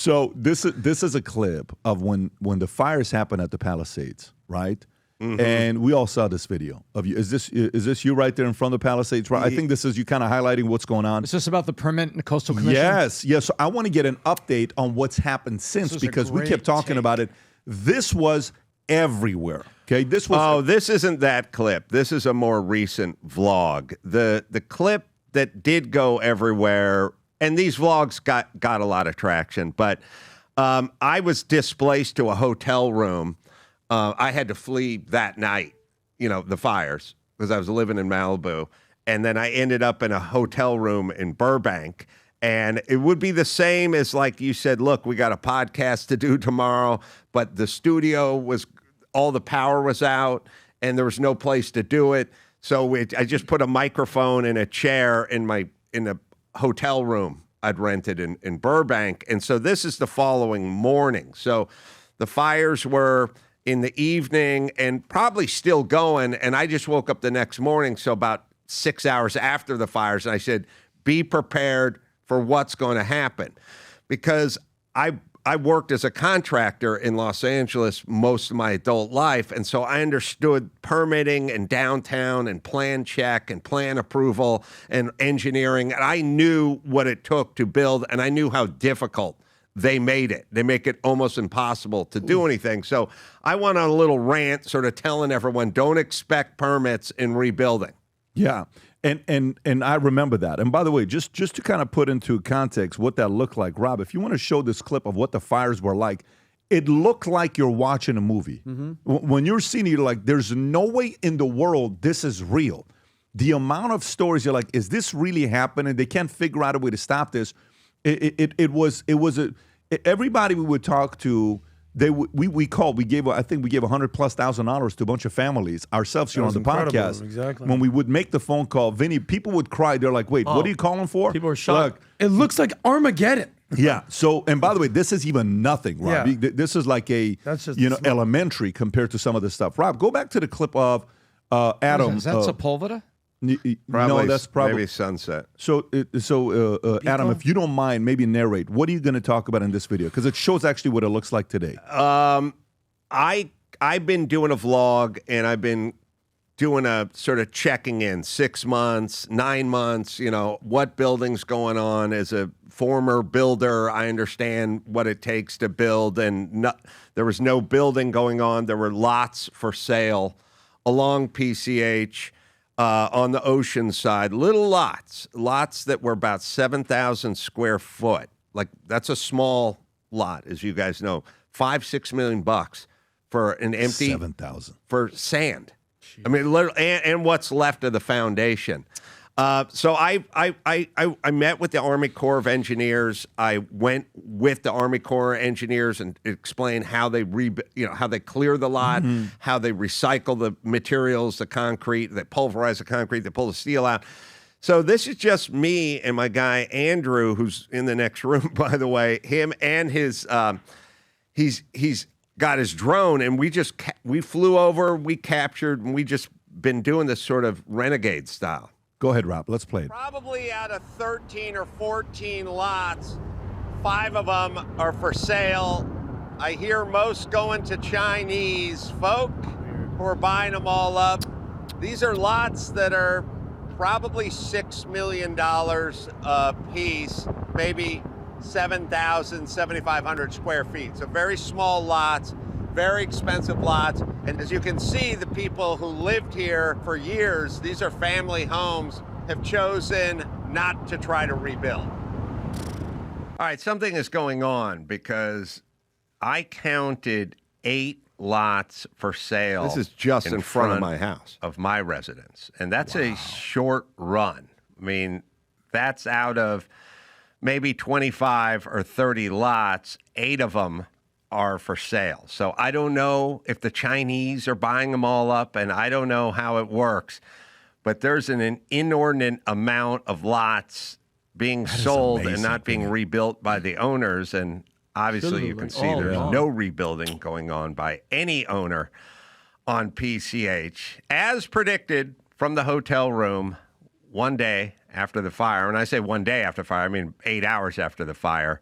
So this is a clip of when the fires happened at the Palisades, right? Mm-hmm. And we all saw this video of you. Is this you right there in front of the Palisades? Right. I think this is you kind of highlighting what's going on. Is this about the permit and the Coastal Commission? Yes. So I want to get an update on what's happened since because we kept talking about it. This was everywhere. Okay. This isn't that clip. This is a more recent vlog. The clip that did go everywhere, and these vlogs got a lot of traction, but I was displaced to a hotel room. I had to flee that night, the fires, because I was living in Malibu. And then I ended up in a hotel room in Burbank. And it would be the same as, like you said, look, we got a podcast to do tomorrow, but the studio all the power was out and there was no place to do it. So I just put a microphone and a chair in the hotel room I'd rented in Burbank. And so this is the following morning. So the fires were in the evening and probably still going. And I just woke up the next morning, so about 6 hours after the fires, and I said, be prepared for what's going to happen. Because I worked as a contractor in Los Angeles most of my adult life, and so I understood permitting and downtown and plan check and plan approval and engineering, and I knew what it took to build, and I knew how difficult they made it. They make it almost impossible to do anything. So I went on a little rant sort of telling everyone, don't expect permits in rebuilding. Yeah. And I remember that. And by the way, just to kind of put into context what that looked like, Rob, if you want to show this clip of what the fires were like, it looked like you're watching a movie. Mm-hmm. When you're seeing it, you're like, there's no way in the world this is real. The amount of stories, you're like, is this really happening? They can't figure out a way to stop this. Everybody we would talk to, I think we gave $100,000+ to a bunch of families ourselves here on the podcast. Exactly. When we would make the phone call, Vinny, people would cry. They're like, wait, what are you calling for? People are shocked. Look, it looks like Armageddon. Yeah. So, and by the way, this is even nothing, Rob. Yeah. This is like elementary compared to some of the stuff. Rob, go back to the clip of Adam. Is that Sepulveda? No, that's probably maybe Sunset. So Adam, if you don't mind, maybe narrate. What are you going to talk about in this video? Because it shows actually what it looks like today. I've been doing a vlog, and I've been doing a sort of checking in 6 months, 9 months. What building's going on. As a former builder, I understand what it takes to build, and there was no building going on. There were lots for sale along PCH. On the ocean side, little lots that were about 7,000 square foot. Like, that's a small lot, as you guys know. $5-6 million for an empty 7,000 for sand. Jeez. I mean, literally, and what's left of the foundation. So I met with the Army Corps of Engineers. I went with the Army Corps of Engineers and explained how they how they clear the lot, how they recycle the materials, the concrete, they pulverize the concrete, they pull the steel out. So this is just me and my guy Andrew, who's in the next room, by the way. Him and his he's got his drone, and we flew over, we captured, and we just been doing this sort of renegade style. Go ahead, Rob. Let's play it. Probably out of 13 or 14 lots, 5 of them are for sale. I hear most going to Chinese folk who are buying them all up. These are lots that are probably $6 million a piece, maybe 7,000, 7,500 square feet. So very small lots, very expensive lots. And as you can see, the people who lived here for years, these are family homes, have chosen not to try to rebuild. All right, something is going on because I counted 8 lots for sale. This is just in front of my house. Of my residence. And that's a short run. I mean, that's out of maybe 25 or 30 lots, 8 of them are for sale. So I don't know if the Chinese are buying them all up, and I don't know how it works, but there's an inordinate amount of lots being sold and not being rebuilt by the owners. And obviously you can see there's no rebuilding going on by any owner on PCH. As predicted from the hotel room one day after the fire, and I say one day after fire, I mean 8 hours after the fire,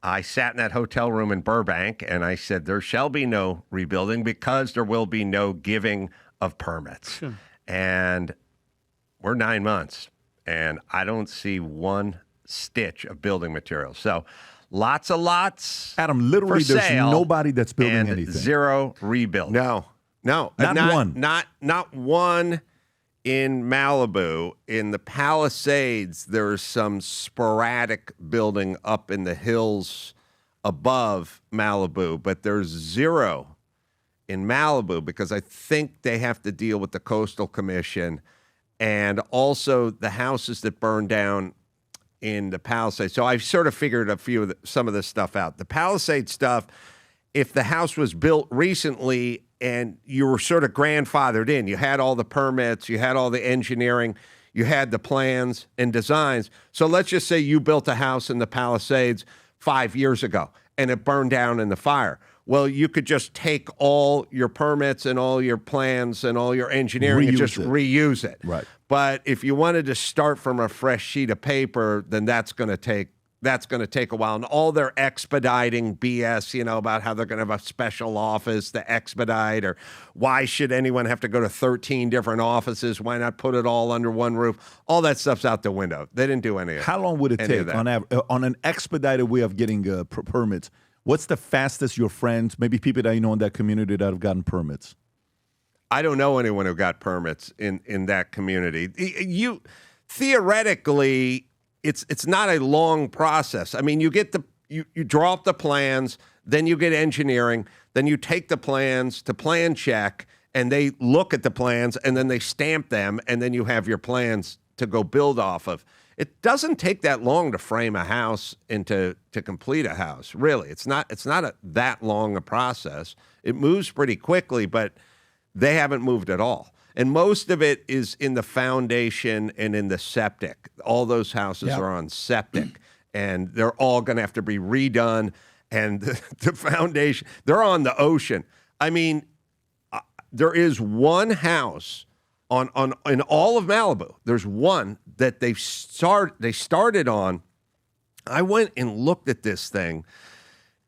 I sat in that hotel room in Burbank and I said, there shall be no rebuilding because there will be no giving of permits. Sure. And we're 9 months and I don't see one stitch of building materials. So lots of lots. Adam, literally, for there's sale nobody that's building and anything. zero rebuild. No, Not one. Not one in Malibu. In the Palisades, there's some sporadic building up in the hills above Malibu, but there's zero in Malibu because I think they have to deal with the Coastal Commission and also the houses that burn down in the Palisades. So I've sort of figured some of this stuff out. The Palisades stuff, if the house was built recently and you were sort of grandfathered in, you had all the permits, you had all the engineering, you had the plans and designs. So let's just say you built a house in the Palisades 5 years ago and it burned down in the fire. Well, you could just take all your permits and all your plans and all your engineering and just reuse it. Right. But if you wanted to start from a fresh sheet of paper, then that's going to take a while. And all their expediting BS, about how they're going to have a special office to expedite, or why should anyone have to go to 13 different offices? Why not put it all under one roof? All that stuff's out the window. They didn't do any of it. How long would it take on an expedited way of getting permits? What's the fastest your friends, maybe people that you know in that community that have gotten permits? I don't know anyone who got permits in that community. Theoretically, it's not a long process. I mean, you draw up the plans, then you get engineering, then you take the plans to plan check, and they look at the plans, and then they stamp them, and then you have your plans to go build off of. It doesn't take that long to frame a house and to complete a house, really. It's not that long a process. It moves pretty quickly, but they haven't moved at all. And most of it is in the foundation and in the septic. All those houses are on septic, and they're all going to have to be redone. And the foundation, they're on the ocean. I mean, there is one house in all of Malibu. There's one that they started on. I went and looked at this thing.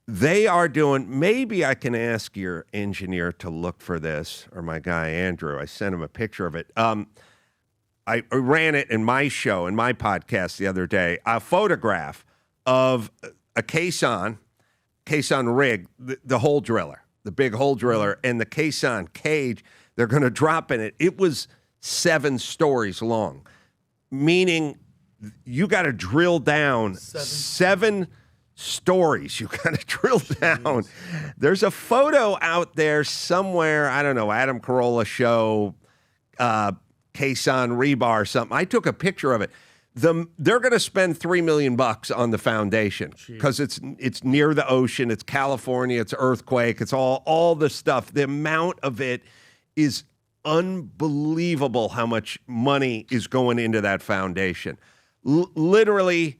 They are doing, maybe I can ask your engineer to look for this, or my guy Andrew. I sent him a picture of it. I ran it in my show, in my podcast the other day, a photograph of a caisson rig, the hole driller, the big hole driller, and the caisson cage they're going to drop in it. It was 7 stories long, meaning you got to drill down 7 stories. You got to drill down. There's a photo out there somewhere. I don't know, Adam Carolla show, caisson rebar or something. I took a picture of it. They're going to spend $3 million on the foundation because it's near the ocean. It's California. It's earthquake. It's all the stuff. The amount of it is unbelievable. How much money is going into that foundation? Literally,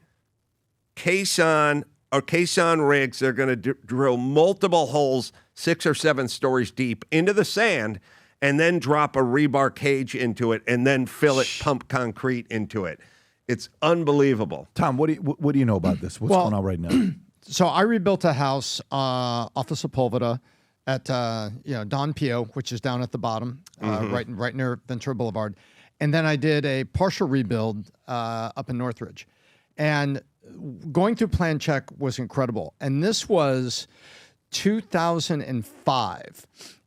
caisson rigs. They're going to drill multiple holes, 6 or 7 stories deep into the sand, and then drop a rebar cage into it, and then fill it, pump concrete into it. It's unbelievable. Tom, what do you know about this? What's going on right now? So I rebuilt a house off of Sepulveda at Don Pio, which is down at the bottom, right near Ventura Boulevard, and then I did a partial rebuild up in Northridge, and going through plan check was incredible. And this was 2005.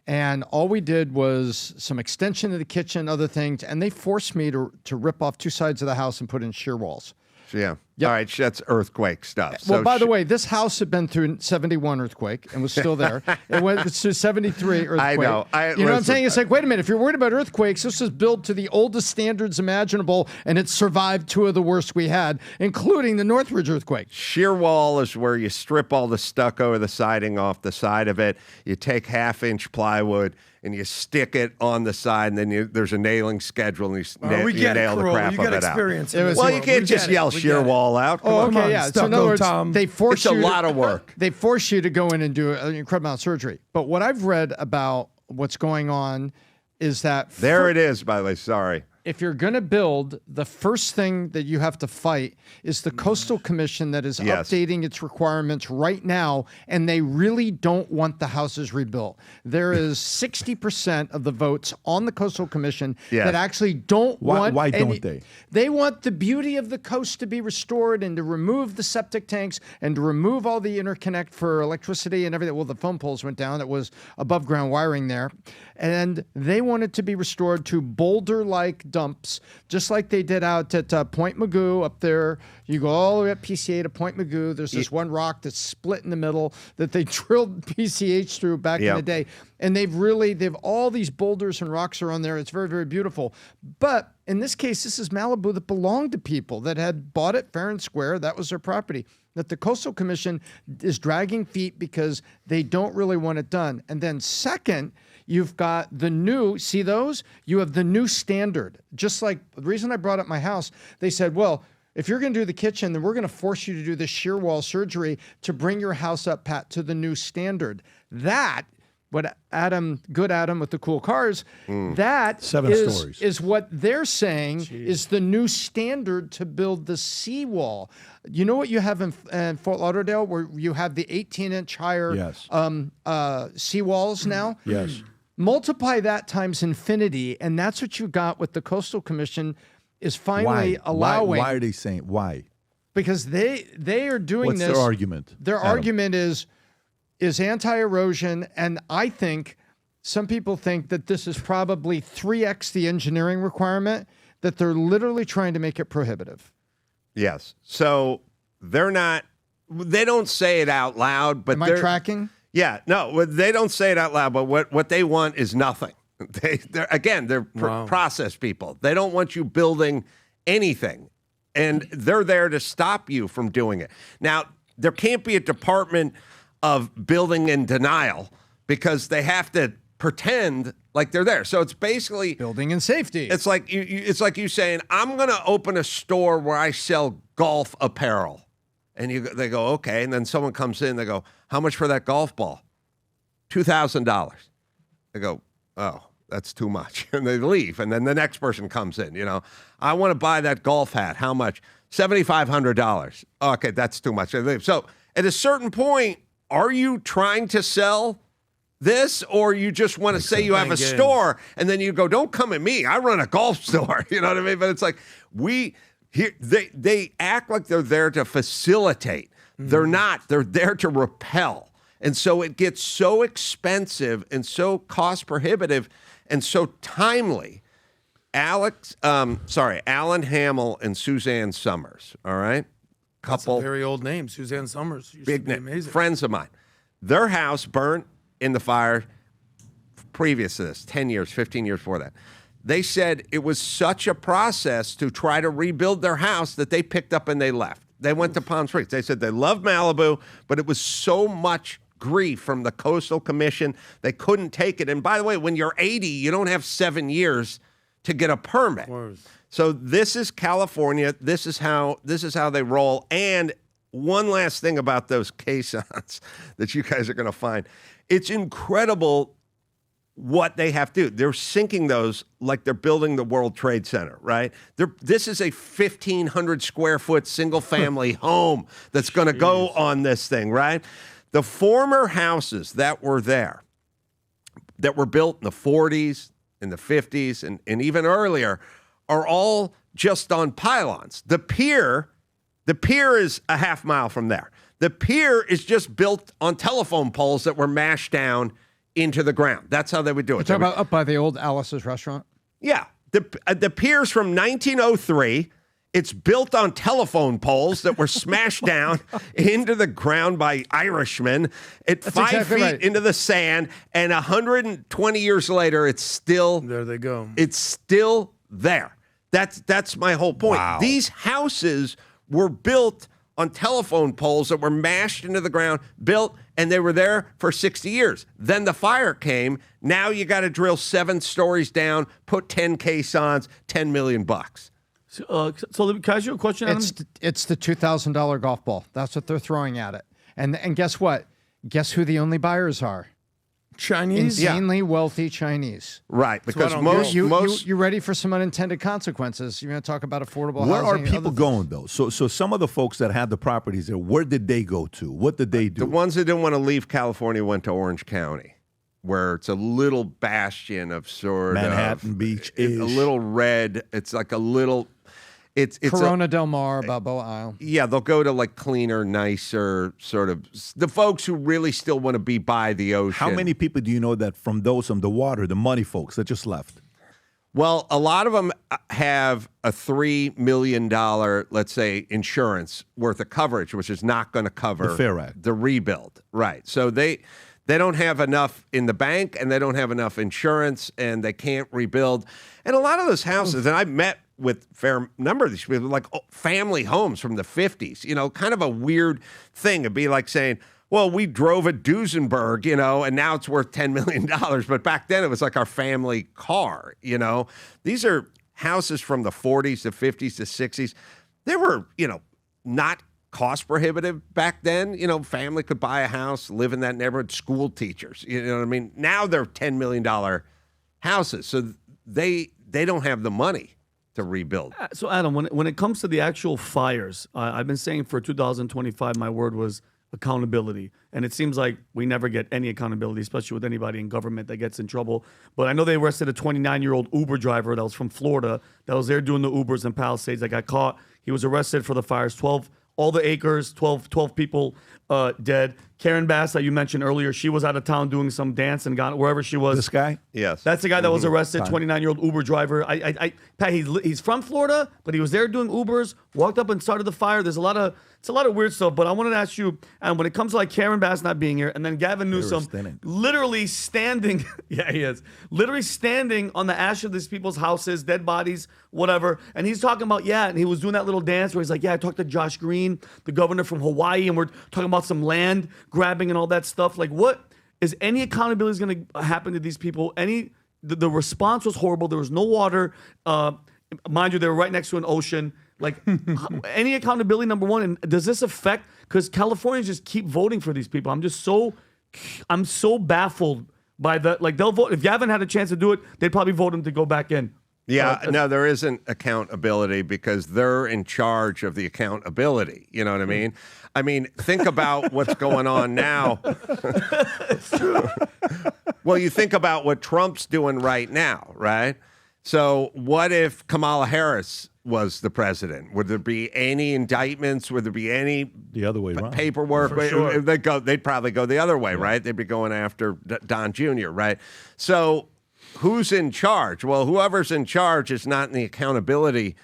And all we did was some extension of the kitchen, other things, and they forced me to rip off 2 sides of the house and put in shear walls. Yeah. Yep. All right, that's earthquake stuff. Well, by the way, this house had been through 71 earthquake and was still there. It went to 73 earthquake. I know. You know what I'm saying? It's like, wait a minute. If you're worried about earthquakes, this was built to the oldest standards imaginable, and it survived 2 of the worst we had, including the Northridge earthquake. Shear wall is where you strip all the stucco or the siding off the side of it. You take 1/2-inch plywood and you stick it on the side, and then there's a nailing schedule, and you nail the crap of it out. Well, you can't just yell shear wall out. Oh, okay, yeah. So in other words, they force you. It's a lot of work. They force you to go in and do an incredible amount of surgery. But what I've read about what's going on is that there it is. By the way, sorry. if you're going to build, the first thing that you have to fight is the Coastal Commission that is updating its requirements right now, and they really don't want the houses rebuilt. There is 60% of the votes on the Coastal Commission that actually don't want. Why don't they? They want the beauty of the coast to be restored and to remove the septic tanks and to remove all the interconnect for electricity and everything. Well, the phone poles went down. It was above ground wiring there. And they want it to be restored to boulder-like dumps, just like they did out at Point Magoo up there. You go all the way up PCA to Point Magoo. There's this one rock that's split in the middle that they drilled PCH through back in the day. And they've all these boulders and rocks are on there. It's very, very beautiful. But in this case, this is Malibu that belonged to people that had bought it fair and square. That was their property. That the Coastal Commission is dragging feet because they don't really want it done. And then second, you've got the new, see those? You have the new standard. Just like the reason I brought up my house, they said, well, if you're going to do the kitchen, then we're going to force you to do the shear wall surgery to bring your house up, Pat, to the new standard. That, what Adam with the cool cars, that 7 stories is what they're saying is the new standard to build the seawall. You know what you have in Fort Lauderdale, where you have the 18-inch higher seawalls now? Yes. Multiply that times infinity, and that's what you got with the Coastal Commission is finally allowing. Why are they saying why? Because they are doing What's this. their argument? Their Adam? argument is anti-erosion, and I think some people think that this is probably 3x the engineering requirement, that they're literally trying to make it prohibitive. Yes. So they don't say it out loud, but Am I tracking? Yeah, no, they don't say it out loud, but what they want is nothing. They're process people. They don't want you building anything, and they're there to stop you from doing it. Now, there can't be a department of building in denial because they have to pretend like they're there. So it's basically building in safety. It's like you saying, I'm going to open a store where I sell golf apparel. And they go, okay. And then someone comes in, they go, how much for that golf ball? $2,000. They go, oh, that's too much. And they leave. And then the next person comes in, I want to buy that golf hat. How much? $7,500. Okay, that's too much. They leave. So at a certain point, are you trying to sell this, or you just want to say you have a store and then you go, don't come at me. I run a golf store. You know what I mean? But it's like they act like they're there to facilitate. They're not. They're there to repel. And so it gets so expensive and so cost prohibitive and so timely. Alan Hamill and Suzanne Summers, all right? That's a very old name, Suzanne Summers. Big name. Amazing. Friends of mine. Their house burnt in the fire previous to this, 10 years, 15 years before that. They said it was such a process to try to rebuild their house that they picked up and they left. They went to Palm Springs. They said they loved Malibu, but it was so much grief from the Coastal Commission. They couldn't take it. And by the way, when you're 80, you don't have 7 years to get a permit. So this is California. This is how they roll. And one last thing about those caissons that you guys are going to find. It's incredible what they have to do. They're sinking those like they're building the World Trade Center, right? This is a 1,500 square foot single family home that's going to go on this thing, right? The former houses that were there, that were built in the 40s, in the 50s, and even earlier, are all just on pylons. The pier is a half mile from there. The pier is just built on telephone poles that were mashed down into the ground. That's how they would do it. You're talking about up by the old Alice's restaurant? Yeah. The pier's from 1903. It's built on telephone poles that were smashed down into the ground by Irishmen at 5 feet into the sand. And 120 years later, it's still there. They go. It's still there. That's my whole point. Wow. These houses were built on telephone poles that were mashed into the ground, built, and they were there for 60 years. Then the fire came. Now you got to drill 7 stories down, put 10 caissons, $10 million. So can I ask you a question, Adam? It's the $2,000 golf ball. That's what they're throwing at it. And guess what? Guess who the only buyers are? Chinese? Insanely wealthy Chinese. Right, because I don't most You're ready for some unintended consequences. You're going to talk about affordable Where housing. are people going, though? So some of the folks that had the properties there, where did they go to? What did they do? The ones that didn't want to leave California went to Orange County, where it's a little bastion of sort Manhattan of Beach-ish. a little red. It's like a little. It's Corona Del Mar, Balboa Isle. Yeah, they'll go to like cleaner, nicer sort of the folks who really still want to be by the ocean. How many people do you know that from the water, the money folks that just left? Well, a lot of them have a $3 million, let's say, insurance worth of coverage, which is not going to cover The FAIR Act. the rebuild. Right. So they don't have enough in the bank, and they don't have enough insurance, and they can't rebuild. And a lot of those houses, and I've met with a fair number of these people, like family homes from the 50s, kind of a weird thing. It'd be like saying, well, we drove a Duesenberg, and now it's worth $10 million. But back then it was like our family car, These are houses from the 40s, the 50s, the 60s. They were, not cost prohibitive back then. Family could buy a house, live in that neighborhood, school teachers, you know what I mean? Now they're $10 million houses. So they don't have the money to rebuild. So, Adam, when it comes to the actual fires, I've been saying for 2025, my word was accountability. And it seems like we never get any accountability, especially with anybody in government that gets in trouble. But I know they arrested a 29-year-old Uber driver that was from Florida that was there doing the Ubers in Palisades that got caught. He was arrested for the fires, all the acres, 12 people dead. Karen Bass, that you mentioned earlier, she was out of town doing some dance and got wherever she was. This guy? Yes. That's the guy that was arrested, 29-year-old Uber driver. Pat, he's from Florida, but he was there doing Ubers, walked up and started the fire. It's a lot of weird stuff, but I wanted to ask you, and when it comes to like Karen Bass not being here, and then Gavin Newsom literally standing, yeah, he is, literally standing on the ash of these people's houses, dead bodies, whatever, and he's talking about, and he was doing that little dance where he's like, I talked to Josh Green, the governor from Hawaii, and we're talking about some land grabbing and all that stuff. Like, what is any accountability going to happen to these people? The response was horrible. There was no water. Mind you, they were right next to an ocean. Like, any accountability, number one, and does this affect, because Californians just keep voting for these people. I'm so baffled by that. Like, they'll vote. If Gavin had a chance to do it, they'd probably vote him to go back in. Yeah, no, there isn't accountability because they're in charge of the accountability. You know what I mean? I mean, think about what's going on now. It's true. Well, you think about what Trump's doing right now, right? So what if Kamala Harris was the president? Would there be any indictments? Would there be any the other way around paperwork? For sure. They'd probably go the other way, right? They'd be going after Don Jr., right? So who's in charge? Well, whoever's in charge is not in the accountability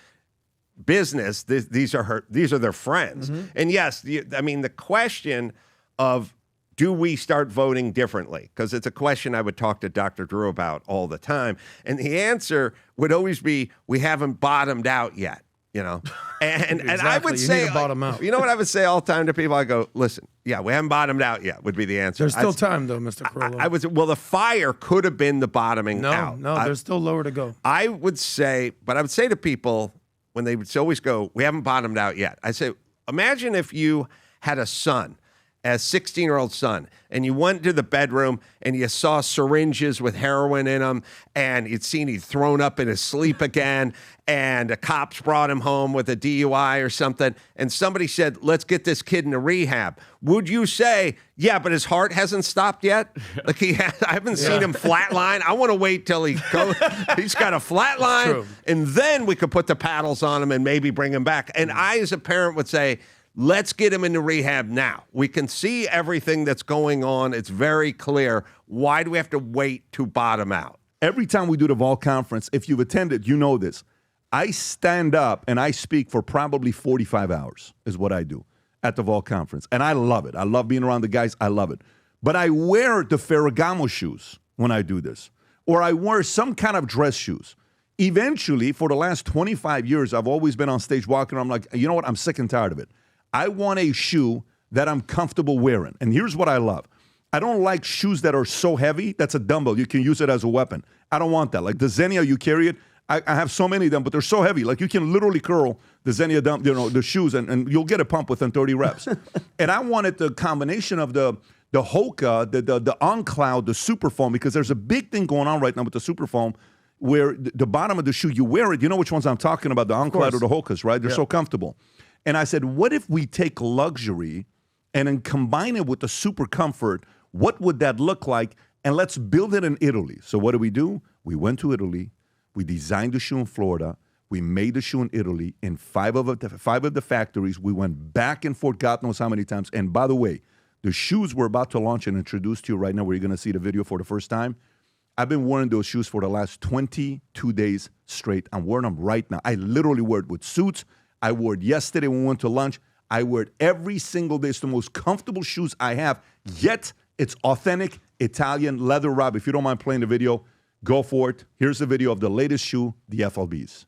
business. These are their friends. Mm-hmm. And yes, the question of, do we start voting differently? Because it's a question I would talk to Dr. Drew about all the time. And the answer would always be, we haven't bottomed out yet, And Exactly. and I would You say, need to bottom out. You know what I would say all the time to people? I go, listen, we haven't bottomed out yet, would be the answer. There's still time, though, Mr. Carolla. Well, the fire could have been the bottoming out. No, there's still lower to go. I would say to people, when they would always go, we haven't bottomed out yet. I say, imagine if you had a son, a 16-year-old son, and you went to the bedroom and you saw syringes with heroin in them, and you'd seen he'd thrown up in his sleep again, and the cops brought him home with a DUI or something, and somebody said, let's get this kid into rehab. Would you say, yeah, but his heart hasn't stopped yet? Like I haven't seen him flatline. I want to wait till he's got a flatline, and then we could put the paddles on him and maybe bring him back. And I, as a parent, would say, let's get him into rehab now. We can see everything that's going on. It's very clear. Why do we have to wait to bottom out? Every time we do the Vol Conference, if you've attended, you know this. I stand up and I speak for probably 45 hours is what I do at the Vol Conference. And I love it. I love being around the guys. I love it. But I wear the Ferragamo shoes when I do this. Or I wear some kind of dress shoes. Eventually, for the last 25 years, I've always been on stage walking. I'm like, you know what? I'm sick and tired of it. I want a shoe that I'm comfortable wearing. And here's what I love. I don't like shoes that are so heavy. That's a dumbbell. You can use it as a weapon. I don't want that. Like the Xenia, you carry it. I have so many of them, but they're so heavy. Like you can literally curl the Xenia, the shoes, and you'll get a pump within 30 reps. And I wanted the combination of the The Hoka, the On Cloud, the Super Foam, because there's a big thing going on right now with the Super Foam where the bottom of the shoe, you wear it, you know which ones I'm talking about, the On Cloud or the Hokas, right? They're so comfortable. And I said, what if we take luxury and then combine it with the super comfort? What would that look like? And let's build it in Italy. So what do? We went to Italy. We designed the shoe in Florida. We made the shoe in Italy in five of the factories. We went back and forth, God knows how many times. And by the way, the shoes we're about to launch and introduce to you right now, where you're going to see the video for the first time, I've been wearing those shoes for the last 22 days straight. I'm wearing them right now. I literally wear it with suits. I wore it yesterday when we went to lunch. I wear it every single day. It's the most comfortable shoes I have, yet it's authentic Italian leather. Rob, if you don't mind playing the video, go for it. Here's the video of the latest shoe, the FLBs.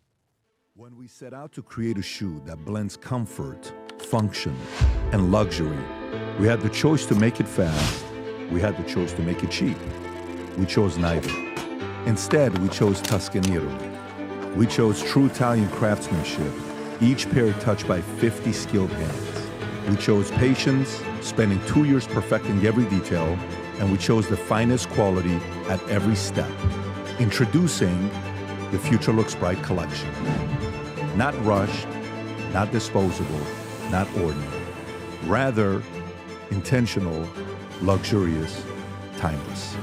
When we set out to create a shoe that blends comfort, function, and luxury, we had the choice to make it fast. We had the choice to make it cheap. We chose neither. Instead, we chose Tuscany, Italy. We chose true Italian craftsmanship, each pair touched by 50 skilled hands. We chose patience, spending 2 years perfecting every detail, and we chose the finest quality at every step. Introducing the Future Looks Bright collection. Not rushed, not disposable, not ordinary. Rather, intentional, luxurious, timeless.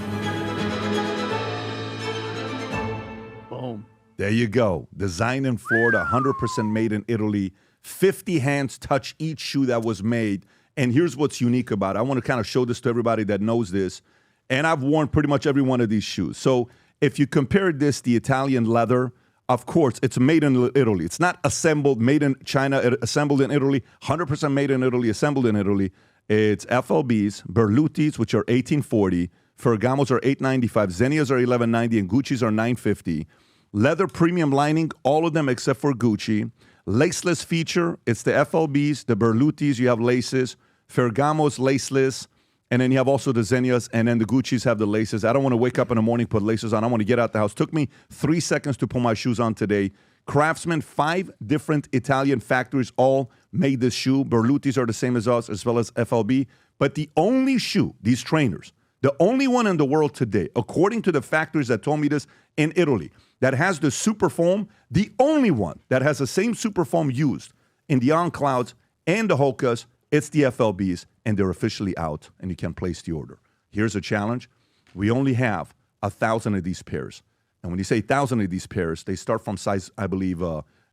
Boom. There you go. Designed in Florida, 100% made in Italy. 50 hands touch each shoe that was made. And here's what's unique about it. I want to kind of show this to everybody that knows this. And I've worn pretty much every one of these shoes. So if you compare this, the Italian leather, of course, it's made in Italy. It's not assembled, made in China, assembled in Italy, 100% made in Italy, assembled in Italy. It's FLBs, Berlutis, which are $18.40, Ferragamos are $8.95, Zennias are $11.90, and Gucci's are $9.50. Leather premium lining, all of them except for Gucci. Laceless feature, it's the FLBs, the Berlutis, you have laces, Ferragamos laceless, and then you have also the Zennias, and then the Gucci's have the laces. I don't want to wake up in the morning, put laces on. I want to get out the house. Took me 3 seconds to put my shoes on today. Craftsman, 5 different Italian factories all made this shoe. Berlutis are the same as us, as well as FLB. But the only shoe, these trainers, the only one in the world today, according to the factories that told me this in Italy, that has the super foam, the only one that has the same super foam used in the On Clouds and the Hokas, it's the FLBs, and they're officially out, and you can place the order. Here's a challenge. We only have 1,000 of these pairs. And when you say 1,000 of these pairs, they start from size, I believe,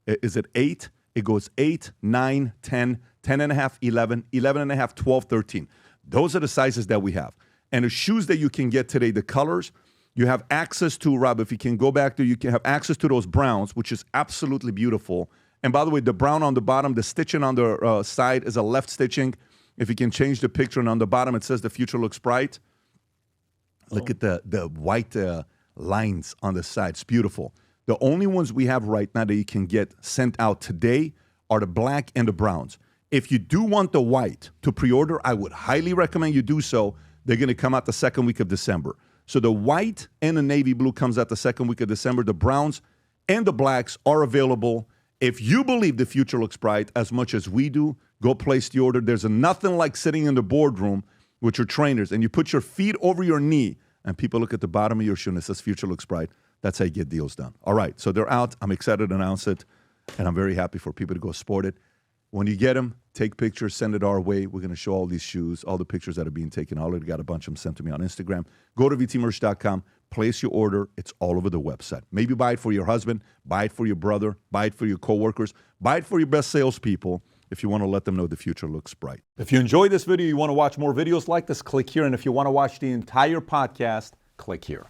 is it 8? It goes 8, 9, 10, 10.5, 11, 11.5, 12, 13. Those are the sizes that we have. And the shoes that you can get today, the colors, you have access to, Rob, if you can go back there, you can have access to those browns, which is absolutely beautiful. And by the way, the brown on the bottom, the stitching on the side is a left stitching. If you can change the picture, and on the bottom it says the future looks bright. Look at the white lines on the side. It's beautiful. The only ones we have right now that you can get sent out today are the black and the browns. If you do want the white to pre-order, I would highly recommend you do so. They're going to come out the second week of December. So the white and the navy blue comes out the second week of December. The browns and the blacks are available. If you believe the future looks bright as much as we do, go place the order. There's nothing like sitting in the boardroom with your trainers and you put your feet over your knee and people look at the bottom of your shoe and it says future looks bright. That's how you get deals done. All right, so they're out. I'm excited to announce it, and I'm very happy for people to go sport it. When you get them, take pictures, send it our way. We're going to show all these shoes, all the pictures that are being taken. I already got a bunch of them sent to me on Instagram. Go to vtmerch.com, place your order. It's all over the website. Maybe buy it for your husband, buy it for your brother, buy it for your coworkers, buy it for your best salespeople if you want to let them know the future looks bright. If you enjoyed this video, you want to watch more videos like this, click here. And if you want to watch the entire podcast, click here.